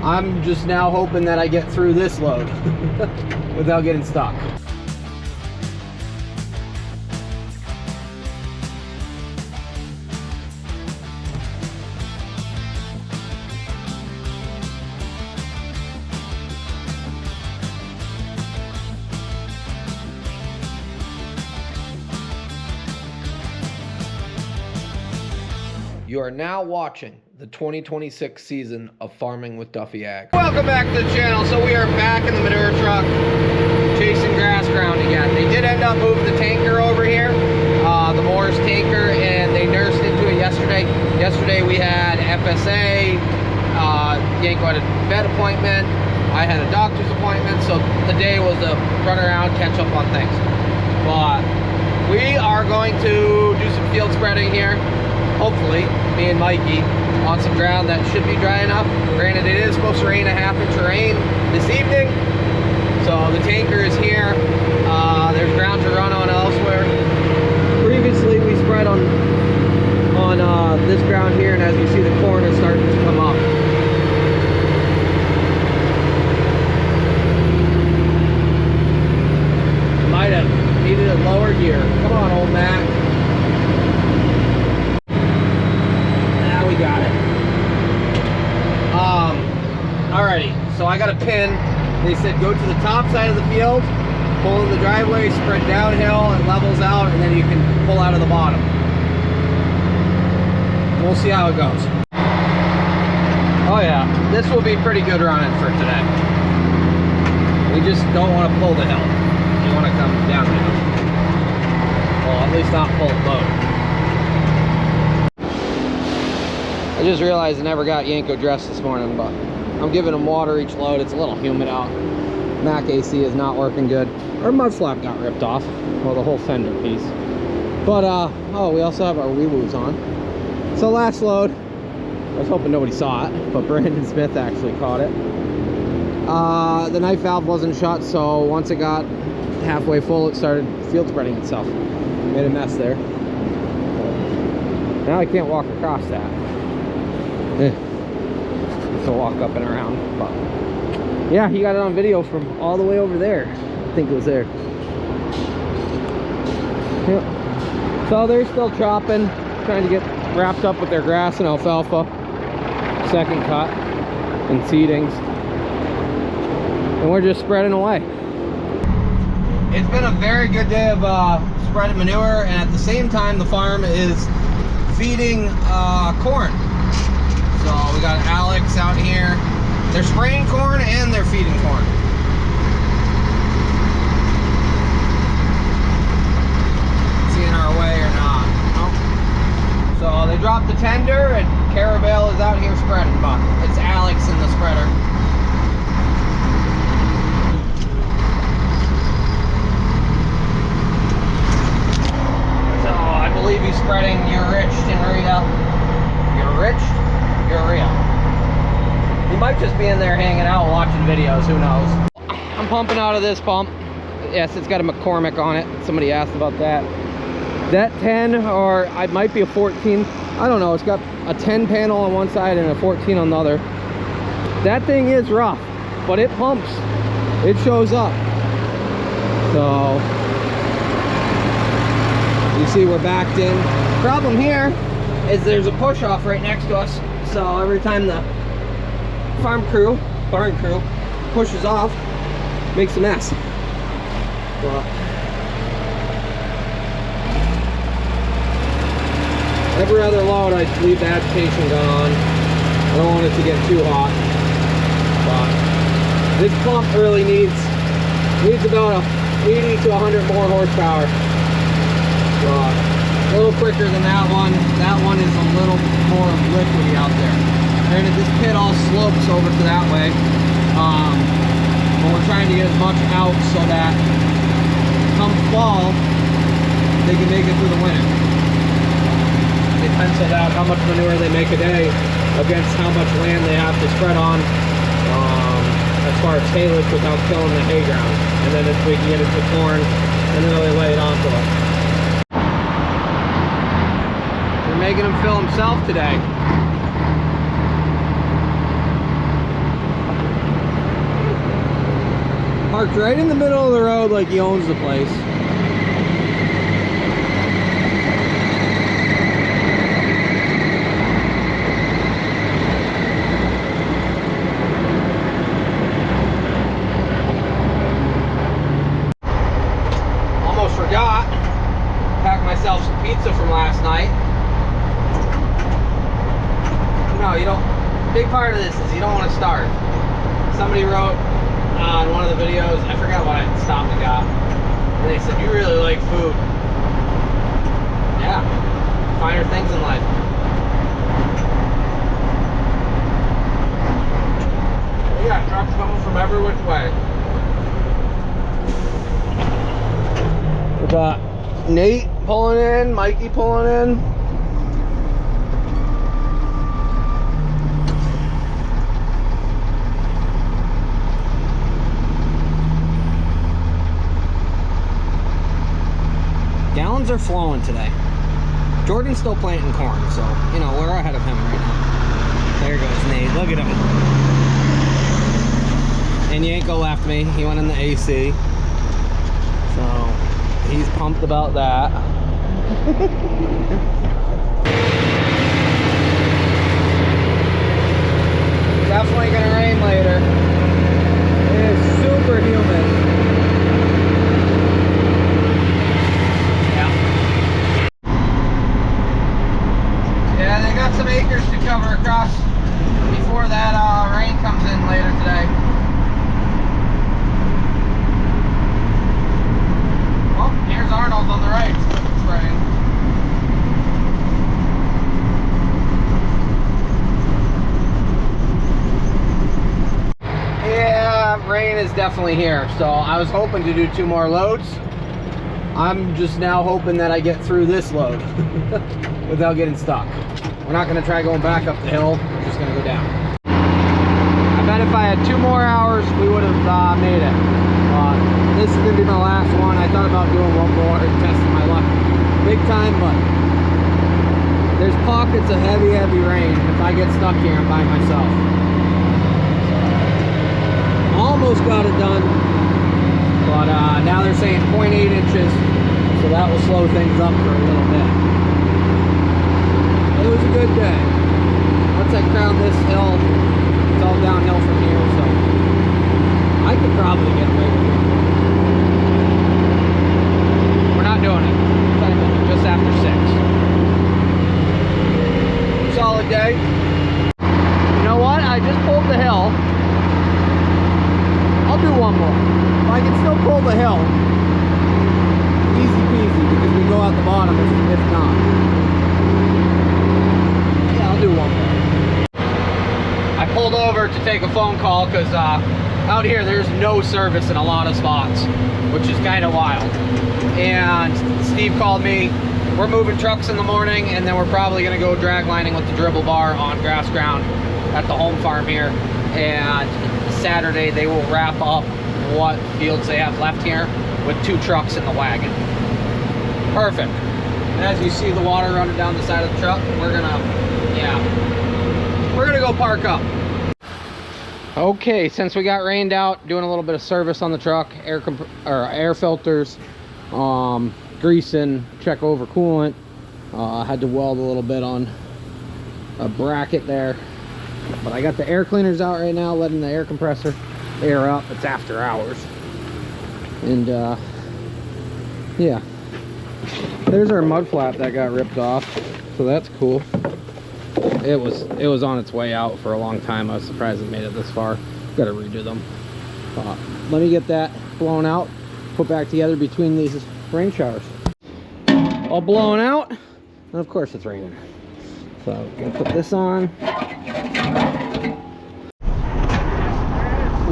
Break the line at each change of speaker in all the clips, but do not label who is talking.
I'm just now hoping that I get through this load without getting stuck. You are now watching the 2026 season of Farming with Duffy Ag. Welcome back to the channel. So we are back in the manure truck, chasing grass ground again. They did end up moving the tanker over here, the Morris tanker, and they nursed into it yesterday. Yesterday we had FSA, Yanko had a vet appointment, I had a doctor's appointment, so the day was to run around, catch up on things. But we are going to do some field spreading here. Hopefully, me and Mikey, on some ground that should be dry enough. Granted, it is supposed to rain a half-inch of rain this evening, so the tanker is here. There's ground to run on elsewhere. Previously, we spread on this ground here, and as you see, the corn is starting to come up. Might have needed a lower gear. Come on, old Mac. Got it. Alrighty, so I got a pin. They said go to the top side of the field, pull in the driveway, spread downhill, and levels out, and then you can pull out of the bottom. We'll see how it goes. Oh yeah, this will be pretty good running for today. We just don't want to pull the hill. You want to come down the hill. Well, at least not pull the boat. I just realized I never got Yanko dressed this morning, but I'm giving him water each load. It's a little humid out. Mac AC is not working good. Our mud flap got ripped off. Well, the whole fender piece. But, oh, we also have our wee-woos on. So last load, I was hoping nobody saw it, but Brandon Smith actually caught it. The knife valve wasn't shut, so once it got halfway full, it started field spreading itself. Made a mess there. Now I can't walk across that. To walk up and around, but yeah, he got it on video from all the way over there. I think it was there. Yep. So they're still chopping, trying to get wrapped up with their grass and alfalfa, second cut and seedings, and we're just spreading away. It's been a very good day of spreading manure, and at the same time the farm is feeding corn. So we got Alex out here. They're spraying corn and they're feeding corn. Seeing our way or not? Nope. So they dropped the tender and Caravel is out here spreading, but it's Alex in the spreader. So I believe he's spreading enriched urea. Enriched? Urea. He might just be in there hanging out watching videos, who knows. I'm pumping out of this pump. Yes, it's got a McCormick on it. Somebody asked about that. That 10, or it might be a 14. I don't know. It's got a 10 panel on one side and a 14 on the other. That thing is rough, but it pumps. It shows up. So you see we're backed in. Problem here is there's a push off right next to us. So every time the barn crew pushes off, makes a mess. Well, every other load I leave the agitation gun on. I don't want it to get too hot. But this pump really needs about 80 to 100 more horsepower. A little quicker than that one. That one is a little more liquidy out there. Granted, this pit all slopes over to that way. But we're trying to get as much out so that come fall, they can make it through the winter. They penciled out how much manure they make a day against how much land they have to spread on as far as haylage without killing the hay ground. And then if we can get it to corn and then really lay it onto it. Making him fill himself today. Parked right in the middle of the road like he owns the place. Almost forgot. Packed myself some pizza from last night. No, you don't. Big part of this is you don't want to starve. Somebody wrote on one of the videos, I forgot what I stopped and got, and they said, you really like food. Yeah, finer things in life. We got trucks coming from every which way. We got Nate pulling in, Mikey pulling in. Gallons are flowing today. Jordan's still planting corn, so, you know, we're ahead of him right now. There goes Nate. Look at him. And Yanko left me. He went in the AC. So, he's pumped about that. Definitely gonna rain later. It is super humid. Some acres to cover across before that rain comes in later today. Oh, here's Arnold on the right spraying. Yeah, rain is definitely here. So I was hoping to do 2 more loads. I'm just now hoping that I get through this load without getting stuck. We're not going to try going back up the hill. We're just going to go down. I bet if I had 2 more hours, we would have made it. This is going to be my last one. I thought about doing 1 more and testing my luck big time, but there's pockets of heavy, heavy rain. If I get stuck here, I'm by myself. Almost got it done, but now they're saying 0.8 inches, so that will slow things up for a little bit. It was a good day. Once I crown this hill, it's all downhill from here, so I could probably get away with it. We're not doing it. Just after 6. Solid day. You know what? I just pulled the hill. I'll do 1 more. If I can still pull the hill, easy peasy, because we go out the bottom if not. Do 1 more. I pulled over to take a phone call because out here there's no service in a lot of spots, which is kind of wild. And Steve called me. We're moving trucks in the morning, and then we're probably going to go drag lining with the dribble bar on grass ground at the home farm here. And Saturday they will wrap up what fields they have left here with 2 trucks in the wagon. Perfect. And as you see the water running down the side of the truck, we're gonna go park up. Okay, since we got rained out, doing a little bit of service on the truck, air filters, greasing, check over coolant. Had to weld a little bit on a bracket there, but I got the air cleaners out right now, letting the air compressor air up. It's after hours, and yeah, there's our mud flap that got ripped off, so that's cool. It was on its way out for a long time. I was surprised it made it this far. Gotta redo them. Let me get that blown out, put back together between these rain showers. All blown out, and of course it's raining. So I'm gonna put this on.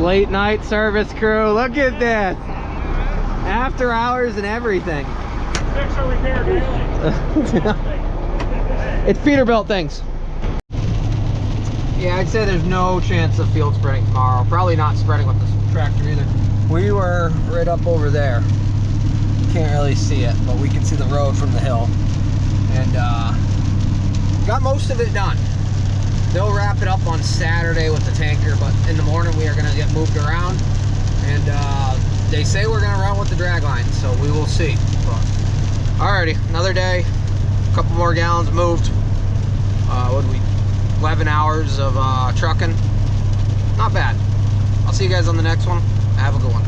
Late night service crew, look at this. After hours and everything.
Fix or repair daily.
It's Peterbilt things. Yeah, I'd say there's no chance of field spreading tomorrow. Probably not spreading with this tractor either. We were right up over there. Can't really see it, but we can see the road from the hill. And got most of it done. They'll wrap it up on Saturday with the tanker, but in the morning we are gonna get moved around And they say we're gonna run with the drag line, so we will see. But, alrighty, another day, a couple more gallons moved. What did we, 11 hours of trucking? Not bad. I'll see you guys on the next one. Have a good one.